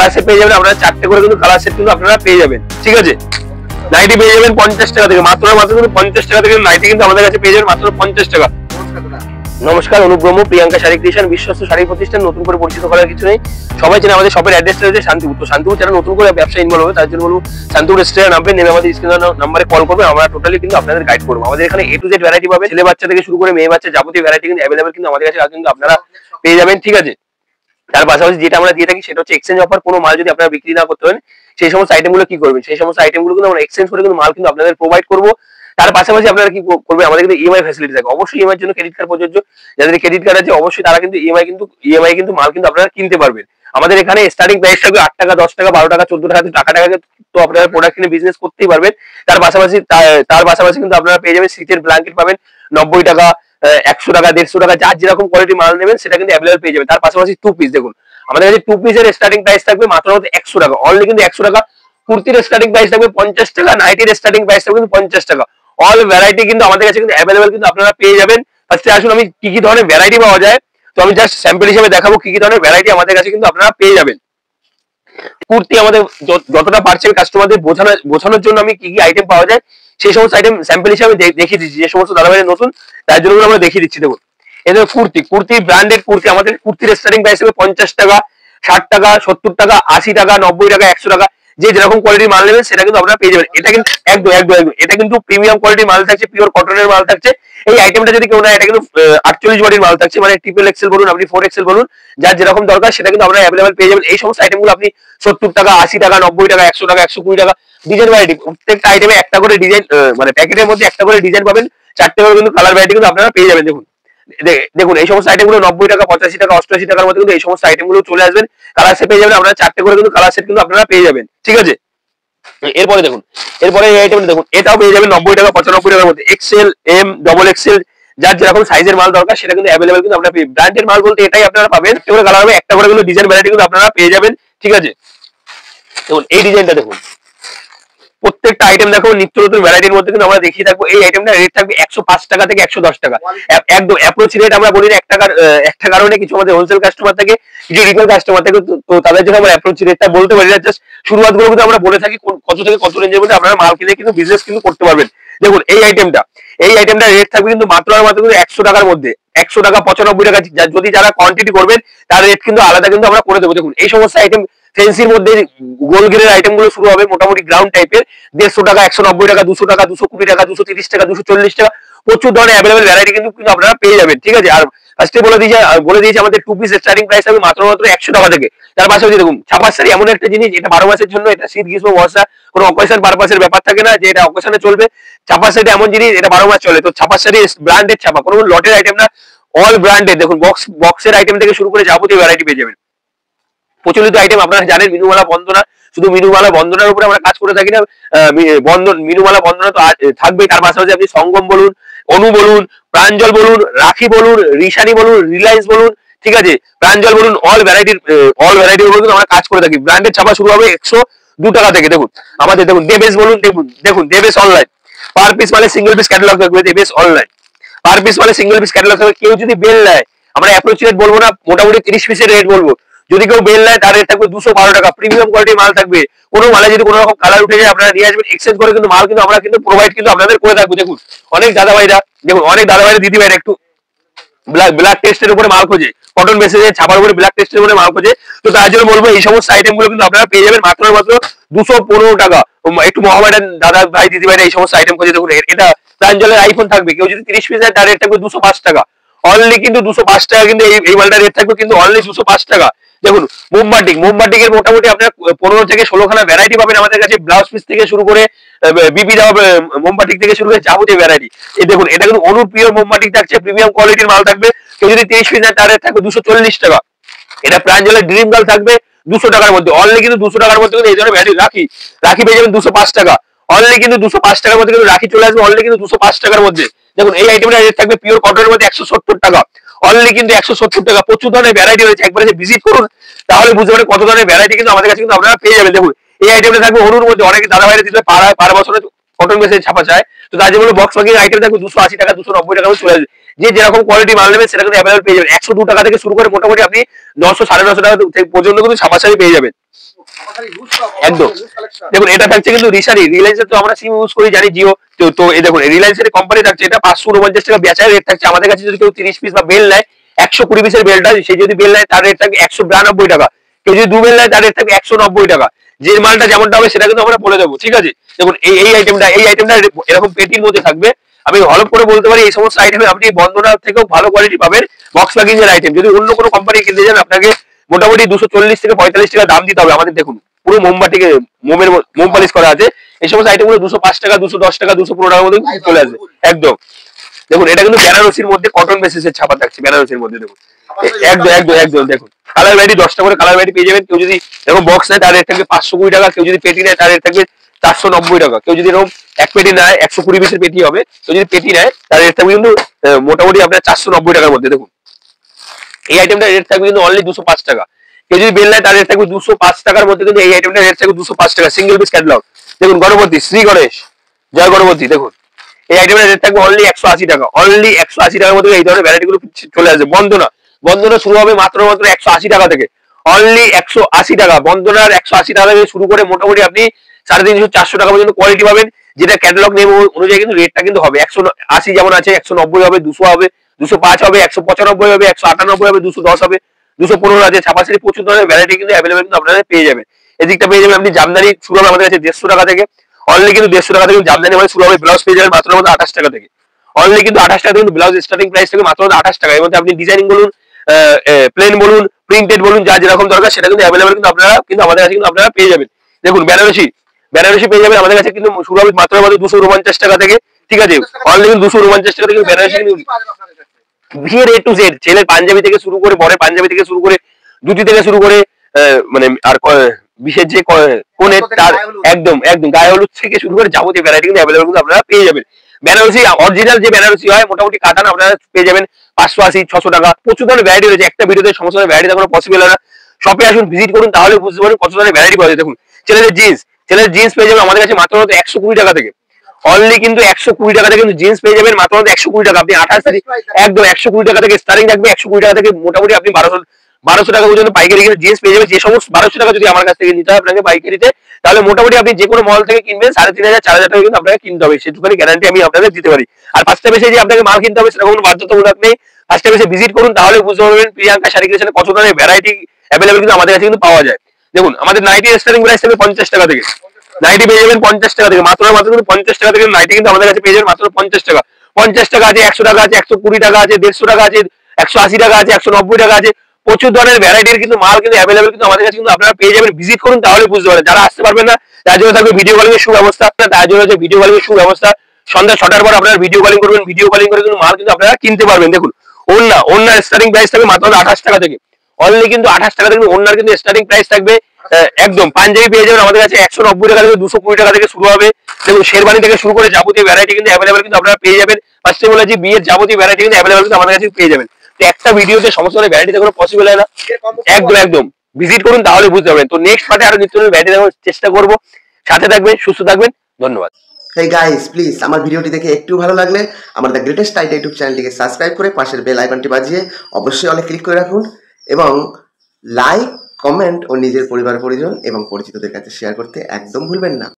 Colour set পেয়ে যাবেন আপনারা, 4টে করে কিন্তু কালার সেট কিন্তু আপনারা পেয়ে যাবেন। ঠিক আছে, নাইটি পেয়ে যাবেন 50 টাকা থেকে, মাত্র কিন্তু 50 টাকা থেকে নাইটি কিন্তু আমাদের কাছে পেয়ে যাবেন মাত্র 50 টাকা। নমস্কার, অনুব্রহ্ম প্রিয়াঙ্কা শাড়ি ক্রিয়েশন, বিশ্বস্ত শাড়ি প্রতিষ্ঠান। নতুন করে পরিচিত করার কিছু নেই, সবাই চেনে আমাদের শপের অ্যাড্রেসটা রয়েছে শান্তিপুর। তো শান্তিপুর যারা নতুন করে ব্যবসা ইনভলভ হবে তার জন্য বলবো শান্তিপুর স্টেশনে নামবেন, নেমে আমাদের স্ক্রিনের নাম্বারে কল করবেন, আমরা টোটালি কিন্তু আপনাদের গাইড করবো। আমাদের এখানে A to Z ভ্যারাইটি পাবে, ছেলে বাচ্চা থেকে শুরু করে মেয়ে বাচ্চা যাবতীয় ভ্যারাইটি কিন্তু অ্যাভেলেবল কিন্তু আমাদের কাছে কিন্তু আপনারা পেয়ে যাবেন। ঠিক আছে, তার পাশাপাশি যেটা আমরা দিয়ে থাকি সেটা হচ্ছে এক্সচেঞ্জ অফার। কোনো মাল যদি আপনারা বিক্রি না করতে পারেন সেই সমস্ত আইটেমগুলো কি করবেন, সেই সমস্ত আইটেমগুলো কিন্তু আমরা এক্সচেঞ্জ করে কিন্তু মাল কিন্তু আপনাদের প্রোভাইড করবো। তার পাশাপাশি আপনারা কি করবেন, আমাদের কিন্তু ইএমআই ফ্যাসিলিটি থাকে, অবশ্যই ইএমআই এর জন্য ক্রেডিট কার্ড প্রযোজ্য। যাদের ক্রেডিট কার্ড আছে অবশ্যই তারা কিন্তু ইএমআই কিন্তু মাল কিন্তু আপনারা কিনতে পারবেন। আমাদের এখানে স্টার্টিং প্রাইস থাকবে 8 টাকা, 10 টাকা, 12 টাকা, 14 টাকা, টাকা তো আপনারা প্রোডাক্ট কিনে বিজনেস করতেই পারবেন। তার পাশাপাশি কিন্তু আপনারা পেয়ে যাবেন শীতের ব্ল্যাঙ্কেট পাবেন 90 টাকা, 100 টাকা, 150 টাকা, যার যেরকম কোয়ালিটি মাল নেবেন সেটা কিন্তু অ্যাভেলেবল পেয়ে যাবেন। তার পাশাপাশি 2 পিস দেখুন, আমাদের কাছে 2 পিসের স্টার্টিং প্রাইস থাকবে মাত্র 100 টাকা, অনলি কিন্তু 100 টাকা। কুর্তির স্টার্টিং প্রাইস থাকবে 50 টাকা, নাইটির স্টার্টিং প্রাইস থাকবে কিন্তু 50 টাকা। অল ভ্যারাইটি কিন্তু আমাদের কাছে কিন্তু অ্যাভেলেবল কিন্তু আপনারা পেয়ে যাবেন। ফার্স্টে আসুন আমি কি কি ধরনের ভ্যারাইটি পাওয়া যায়, তো আমি জাস্ট স্যাম্পল হিসেবে দেখাবো কি কি ধরনের ভ্যারাইটি আমাদের কাছে কিন্তু আপনারা পেয়ে যাবেন। কুর্তি আমাদের যতটা পারছে কাস্টমারদের বোঝানোর জন্য আমি কি কি আইটেম পাওয়া যায় সেই সমস্ত আইটেম স্যাম্পল হিসেবে দেখিয়ে দিচ্ছি, যে সমস্ত দাদাভাইয়ের নতুন তার জন্য আমরা দেখিয়ে দিচ্ছি। দেখুন এদের কুর্তি ব্র্যান্ডেড কুর্তি, আমাদের কুর্তির স্টার্টিং প্রাইস হবে 50 টাকা, 60 টাকা, 70 টাকা, 80 টাকা, 90 টাকা, 100 টাকা, যে যেরকম কোয়ালিটির মাল নেবেন সেটা কিন্তু আপনারা পেয়ে যাবেন। এটা কিন্তু একদম এটা কিন্তু প্রিমিয়াম কোয়ালিটির মাল থাকছে, পিওর কটনের মাল থাকছে। এই আইটেমটা যদি কেউ না, এটা কিন্তু 48 বডির মাল থাকছে, মানে ট্রিপল এক্সেল বলুন, আপনি 4 এক্সেল বলুন, যার যেরকম দরকার সেটা কিন্তু আপনারা অ্যাভেলেবল পেয়ে যাবেন। এই সমস্ত আইটেমগুলো আপনি 70 টাকা, 80 টাকা, 90 টাকা, 100 টাকা, 120 টাকা, ডিজাইন ভ্যারাইটি, প্রত্যেকটা আইটেমে একটা করে ডিজাইন, মানে প্যাকেটের মধ্যে একটা করে ডিজাইন পাবেন, 4টে করে কিন্তু কালার ভ্যারাইটি কিন্তু আপনারা পেয়ে যাবেন। দেখুন এই সমস্ত আইটেমগুলো 90 টাকা, 85 টাকা, 88 টাকার মধ্যে কিন্তু এই সমস্ত আইটেমগুলো চলে আসবেন, কালার সেট পেয়ে যাবেন আপনারা, 4টে করে কিন্তু কালার সেট কিন্তু আপনারা পেয়ে যাবেন। ঠিক আছে, এরপরে এই আইটেমটা দেখুন, এটাও পেয়ে যাবেন 90 টাকা, 95 টাকার মধ্যে, এক্সেল, এম, ডবল এক্সেল, যার যেরকম সাইজের মাল দরকার সেটা কিন্তু অ্যাভেলেবল কিন্তু আপনারা পেয়ে। ব্র্যান্ডেড মাল বলতে এটাই আপনারা পাবেন, একটা করে কালার হবে, একটা করে কিন্তু ডিজাইন ভ্যারাইটি কিন্তু আপনারা পেয়ে যাবেন। ঠিক আছে, দেখুন এই ডিজাইনটা দেখুন, প্রত্যেকটা আইটেম দেখো নিত্য নতুন ভ্যারাইটির মধ্যে কিন্তু আমরা দেখিয়ে থাকবো। এই আইটেমটা রেট থাকবে 105 টাকা থেকে 110 টাকা, একদম অ্যাপ্রোচ রেট আমরা বলি না, একটা কারণে কিছু আমাদের হোলসেল কাস্টমার থাকে, কিছু রিটেল কাস্টমার থাকে, তো তাদের জন্য আমরা অ্যাপ্রোচ রেটটা বলতে পারি না, জাস্ট শুরুয়াত গুলো কিন্তু আমরা বলে থাকি কত থেকে কত রেঞ্জের মধ্যে আপনারা মাল কিনে কিন্তু বিজনেস কিন্তু করতে পারবেন। দেখুন এই আইটেমটা রেট থাকবে কিন্তু মাত্র 100 টাকার মধ্যে, 100 টাকা, 95 টাকা, যদি যারা কোয়ান্টিটি করবেন তার রেট কিন্তু আলাদা কিন্তু আমরা করে দেবো। দেখুন এই সমস্ত আইটেম ফেন্সির মধ্যে গোল গিরের আইটেম গুলো শুরু হবে মোটামুটি গ্রাউন্ড টাইপের, 150 টাকা, 190 টাকা, 200 টাকা, 220 টাকা, 230 টাকা, 240 টাকা, প্রচুর ধরনের অ্যাভেলেবল ভ্যারাইটি কিন্তু আপনারা পেয়ে যাবেন। ঠিক আছে, আর ফার্স্টে বলে দিয়েছি আমাদের 2 পিস স্টার্টিং প্রাইস হবে মাত্র 100 টাকা থেকে। তার পাশাপাশি দেখুন ছাপার শাড়ি এমন একটা জিনিস, এটা 12 মাসের জন্য, এটা শীত গ্রীষ্ম বর্ষা কোনো অকেশন পারপাসের ব্যাপার থাকে না যে এটা অকেশনে চলবে। ছাপার শাড়ি এমন জিনিস, এটা 12 মাস চলে। তো ছাপার শাড়ি ব্র্যান্ডেড ছাপা, কোনো লটের আইটেম না, অল ব্র্যান্ডেড। দেখুন বক্সের আইটেম থেকে শুরু করে যাবতীয় ভ্যারাইটি পেয়ে যাবেন। প্রচলিত আইটেম আপনারা জানেন, মিনুমালা বন্দনা, শুধু মিনুমালা বন্দনার উপরে আমরা কাজ করে থাকি না, মিনুমালা বন্দনা তো থাকবেই, তার পাশাপাশি আপনি সঙ্গম বলুন, অনু বলুন, প্রাঞ্জল বলুন, রাখি বলুন, রিশানি বলুন, রিলায়েন্স বলুন, ঠিক আছে, প্রাঞ্জল বলুন, অল ভ্যারাইটির উপর আমরা কাজ করে থাকি। ব্র্যান্ডেড ছাপা শুরু হবে 102 টাকা থেকে। দেখুন আমাদের দেখুন দেবেশ বলুন, দেখুন দেবেশ অনলাইন, পার পিস মানে সিঙ্গেল পিস ক্যাটালগ থাকবে, দেবেশ অনলাইন পার পিস মানে সিঙ্গেল পিস ক্যাটালগ থাকবে। কেউ যদি বেল নেয়, আমরা অ্যাপ্রোচ রেট বলবো না, মোটামুটি 30 পিসের রেট বলবো। যদি কেউ বেল নেয় তার রেট থাকবে 212 টাকা, প্রিমিয়াম কোয়ালিটির মাল থাকবে। কোনো মালে যদি কোনো রকম কালার উঠে যায় আপনারা নিয়ে আসবেন, এক্সচেঞ্জ করে কিন্তু মাল কিন্তু আমরা কিন্তু প্রোভাইড কিন্তু আপনাদের করে থাকবো। দেখুন অনেক দাদাভাইরা দিদি ভাইরা একটু ব্ল্যাক টেস্টের উপরে মাল খোঁজে, কটন বেসে ছাপার উপরে ব্ল্যাক টেস্টের উপরে মাল খোঁজে, তো তার জন্য বলবো এই সমস্ত আইটেম গুলো কিন্তু আপনারা পেয়ে যাবেন মাত্র 215 টাকা। একটু মহামাডান দাদা ভাই দিদি ভাইরা এই সমস্ত আইটেম খোঁজে। দেখুন এটা প্রাঞ্জলের আইফোন থাকবে, কেউ যদি 30 পিস নেয় তার রেট থাকবে 205 টাকা, অনলি কিন্তু 205 টাকা কিন্তু এই মালটার রেট থাকবে কিন্তু অনলি 205 টাকা। দেখুন মোমবাটিক এর মোটামুটি আপনার 15 থেকে 16 খানা ভ্যারাইটি পাবেন আমাদের কাছে, ব্লাউজ পিস থেকে শুরু করে বিপি দেওয়া মোমবাটিক থেকে শুরু করে যাবতীয় ভ্যারাইটি। এই দেখুন এটা কিন্তু অনুর পিওর মোমবাটিক থাকছে, প্রিমিয়াম কোয়ালিটির মাল থাকবে। কেউ যদি 30 পিস নেয় তার রেট থাকবে 240 টাকা। এটা প্রাঞ্জলের ড্রিম গার্ল থাকবে 200 টাকার মধ্যে, অনলি কিন্তু 200 টাকার মধ্যে কিন্তু এই ধরনের ভ্যারাইটি। রাখি পেয়ে যাবেন 205 টাকা, অনলি কিন্তু 205 টাকার মধ্যে কিন্তু রাখি চলে আসবে, অনলি কিন্তু 205 টাকার মধ্যে। দেখুন এই আইটেমটা রেট থাকবে পিওর কটনের মধ্যে 170 টাকা, অনলি কিন্তু 170 টাকা। প্রচুর ধরনের ভ্যারাইটি রয়েছে, একবার ভিজিট করুন তাহলে বুঝতে পারবেন কত ধরনের ভ্যারাইটি কিন্তু আমাদের কাছে কিন্তু আপনারা পেয়ে যাবেন। দেখুন এই আইটেমটা থাকবে অনুর মধ্যে, অনেকে দাদা ভাইরা দিতে পার বছরে কটন বেসে ছাপা চায়, তো তার জন্য বক্স প্যাকিং আইটেম থাকবে 280 টাকা, 290 টাকা চলে আসবে। যে যেরকম কোয়ালিটি মাল নেবেন সেটা কিন্তু অ্যাভেলেবল পেয়ে যাবেন। 102 টাকা থেকে শুরু করে মোটামুটি আপনি 900 950 টাকা পর্যন্ত কিন্তু ছাপা শাড়ি পেয়ে যাবেন। একদম দেখুন এটা থাকছে কিন্তু রিসারি রিলায়েন্সের তো আমরা সিম ইউজ করি জানি জিও তো এই দেখুন রিলায়েন্সের কোম্পানি থাকছে এটা 549 টাকা বেচার রেট থাকছে আমাদের কাছে যদি কেউ 30 পিস বা বেল নেয় 120 পিসের বেলটা সে যদি বেল নেয় তার রেট থাকবে 192 টাকা কেউ যদি দু বেল নেয় তার রেট থাকবে 190 টাকা যে মালটা যেমনটা হবে সেটা কিন্তু আমরা বলে দেবো ঠিক আছে দেখুন এই আইটেমটা এরকম পেটির মধ্যে থাকবে আমি হলপ করে বলতে পারি এই সমস্ত আইটেমে আপনি বন্ধনা থেকেও ভালো কোয়ালিটি পাবেন বক্স প্লাগিং এর আইটেম যদি অন্য কোনো কোম্পানি কিনতে যান আপনাকে মোটামুটি 240 থেকে 45 টাকা দাম দিতে হবে আমাদের দেখুন পুরো মোমবাতিকে মোম পালিশ করা আছে এই সমস্ত আইটেম গুলো 205 টাকা 210 টাকা 215 টাকার মধ্যে চলে আসবে একদম দেখুন এটা কিন্তু বেনারসির মধ্যে কটন বেসিসের ছাপা থাকছে বেনারসির মধ্যে দেখুন একদম দেখুন কালার ভ্যারাইটি 10টা করে কালার ভ্যারাইটি পেয়ে যাবেন কেউ যদি এরকম বক্স নেয় তার রেট থাকবে 520 টাকা কেউ যদি পেটি নেয় তার রেট থাকবে 490 টাকা কেউ যদি এরকম এক পেটি নেয় 120 পিসের পেটি হবে কেউ যদি পেটি নেয় তার রেট থাকবে কিন্তু মোটামুটি আপনার 490 টাকার মধ্যে দেখুন এই আইটেমটা রেট থাকবে কিন্তু অনলি 205 টাকা কেউ যদি বেল নেয় তার রেট থাকবে 205 টাকার মধ্যে কিন্তু এই আইটেমটা রেট থাকবে 205 টাকা সিঙ্গেল পিস ক্যাটালগ দেখুন গণপতি শ্রী গণেশ জয় গণপতি দেখুন এই আইটেমের রেট থাকবে অনলি 180 টাকা অনলি 180 টাকার মধ্যে এই ধরনের ভ্যারাইটি গুলো চলে আসবে বন্দনা শুরু হবে মাত্র 180 টাকা থেকে অনলি 180 টাকা বন্দনার 180 টাকা থেকে শুরু করে মোটামুটি আপনি 350 400 টাকা পর্যন্ত কোয়ালিটি পাবেন যেটা ক্যাটালগ নেম অনুযায়ী কিন্তু রেটটা কিন্তু হবে 180 যেমন আছে 190 হবে 200 হবে 205 হবে 195 হবে 198 হবে 210 হবে 215 আছে ছাপাশাড়ি প্রচুর ধরনের ভ্যারাইটি কিন্তু অ্যাভেলেবেল কিন্তু আপনারা পেয়ে যাবেন এদিকটা পেয়ে যাবেন আপনি জামদানি শুরু হবে আমাদের কাছে 150 টাকা থেকে অনলি কিন্তু 150 টাকা থেকে জামদানি মানে শুরু হবে ব্লাউজ পেয়ে যাবেন মাত্র 28 টাকা থেকে অনলি কিন্তু 28 টাকা থেকে ব্লাউজ স্টার্টিং প্রাইস থেকে মাত্র 28 টাকা এর মধ্যে আপনি ডিজাইনিং বলুন প্লেন বলুন প্রিন্টেড বলুন যা যেরকম দরকার সেটা কিন্তু অ্যাভেলেবেল কিন্তু আপনারা কিন্তু আমাদের কাছে কিন্তু আপনারা পেয়ে যাবেন দেখুন বেনারসি পেয়ে যাবেন আমাদের কাছে কিন্তু শুরু হবে মাত্র 249 টাকা থেকে ঠিক আছে অনলি কিন্তু 249 টাকা থেকে বেনারসি বিয়ের এ টু জেড ছেলের পাঞ্জাবি থেকে শুরু করে বরের পাঞ্জাবি থেকে শুরু করে ধুতি থেকে শুরু করে মানে আর বিশেষ যে কোনের তার একদম গায়ে হলুদ থেকে শুরু করে যাবতীয় ভ্যারাইটি কিন্তু অ্যাভেলেবল কিন্তু আপনারা পেয়ে যাবেন বেনারসি অরিজিনাল যে বেনারসি হয় মোটামুটি কাটান আপনারা পেয়ে যাবেন 580 600 টাকা প্রচুর ধরনের ভ্যারাইটি রয়েছে একটা ভিডিওতে সমস্ত ধরনের ভ্যারাইটি দেখানো পসিবল হয় না শপে আসুন ভিজিট করুন তাহলে বুঝতে পারবেন কত ধরনের ভ্যারাইটি পাওয়া যায় দেখুন ছেলেদের জিন্স পেয়ে যাবেন আমাদের কাছে মাত্র 120 টাকা থেকে অনলি কিন্তু 120 টাকা থেকে কিন্তু জিন্স পেয়ে যাবেন মাত্র 120 টাকা আপনি 28 একদম 120 টাকা থেকে স্টার্টিং থাকবে 120 টাকা থেকে মোটামুটি আপনি 1200 টাকা পর্যন্ত পাইকারি কিনে জিন্স পেয়ে যাবেন যে সমস্ত 1200 টাকা যদি আমার কাছ থেকে নিতে হয় আপনাকে পাইকারিতে তাহলে মোটামুটি আপনি যে কোনো মল থেকে কিনবেন 3500 4000 টাকা কিন্তু আপনাকে কিনতে হবে সেটুকুনি গ্যারান্টি আমি আপনাদের দিতে পারি আর ফার্স্ট টাইম এসে যে আপনাকে মাল কিনতে হবে সেটা কোনো বাধ্যতামূলক নেই ফার্স্ট টাইম এসে ভিজিট করুন তাহলে বুঝতে পারবেন প্রিয়াঙ্কা শাড়ি ক্রিয়েশনে কত ধরনের ভ্যারাইটি অ্যাভেলেবল কিন্তু আমাদের কাছে কিন্তু পাওয়া যায় দেখুন আমাদের নাইটি স্টার্টিং প্রাইস থাকবে 50 টাকা থেকে নাইটি পেয়ে যাবেন 50 টাকা থেকে মাত্র কিন্তু 50 টাকা থেকে নাইটি কিন্তু আমাদের কাছে পেয়ে যাবেন মাত্র 50 টাকা 50 টাকা আছে 100 টাকা আছে 120 টাকা আছে 150 টাকা আছে 180 টাকা আছে 190 টাকা আছে প্রচুর ধরনের ভ্যারাইটির কিন্তু মাল কিন্তু অ্যাভেলেবল কিন্তু আমাদের কাছে কিন্তু আপনারা পেয়ে যাবেন ভিজিট করুন তাহলে বুঝতে পারবেন যারা আসতে পারবেন না তার জন্য থাকবে ভিডিও কলিং এর সুব্যবস্থা তার জন্য হচ্ছে ভিডিও কলিং এর সুব্যবস্থা সন্ধ্যা 6টার পর আপনারা ভিডিও কলিং করবেন ভিডিও কলিং করে কিন্তু মাল কিন্তু আপনারা কিনতে পারবেন দেখুন ওন্নার স্টার্টিং প্রাইস থাকবে মাত্র 28 টাকা থেকে অনলি কিন্তু 28 টাকা থেকে ওন্নার কিন্তু স্টার্টিং প্রাইস থাকবে একদম পাঞ্জাবি পেয়ে যাবেন আমাদের কাছে 190 টাকা থেকে 220 টাকা থেকে শুরু হবে দেখুন শেরবানি থেকে শুরু করে যাবতীয় ভ্যারাইটি কিন্তু অ্যাভেলেবল কিন্তু আপনারা পেয়ে যাবেন ফার্স্টে বলেছি বিয়ের যাবতীয় ভ্যারাইটি কিন্তু অ্যাভেলেবল কিন্তু আমাদের কাছে পেয়ে যাবেন তো একটা ভিডিওতে সমস্ত ধরনের ভ্যারাইটি দেখানো পসিবল হয় না একদম ভিজিট করুন তাহলে বুঝতে পারবেন তো নেক্সট পার্টে আরো নিত্য নতুন ভ্যারাইটি দেখানোর চেষ্টা করব সাথে থাকবেন সুস্থ থাকবেন ধন্যবাদ Hey guys, please আমার ভিডিওটি দেখে একটু ভালো লাগলে আমার দ্য গ্রেটেস্ট আইডিয়া ইউটিউব চ্যানেলটিকে সাবস্ক্রাইব করে পাশের বেল আইকনটি বাজিয়ে অবশ্যই অলে ক্লিক করে রাখুন এবং লাইক কমেন্ট ও নিজের পরিবার পরিজন এবং পরিচিতদের কাছে শেয়ার করতে একদম ভুলবেন না।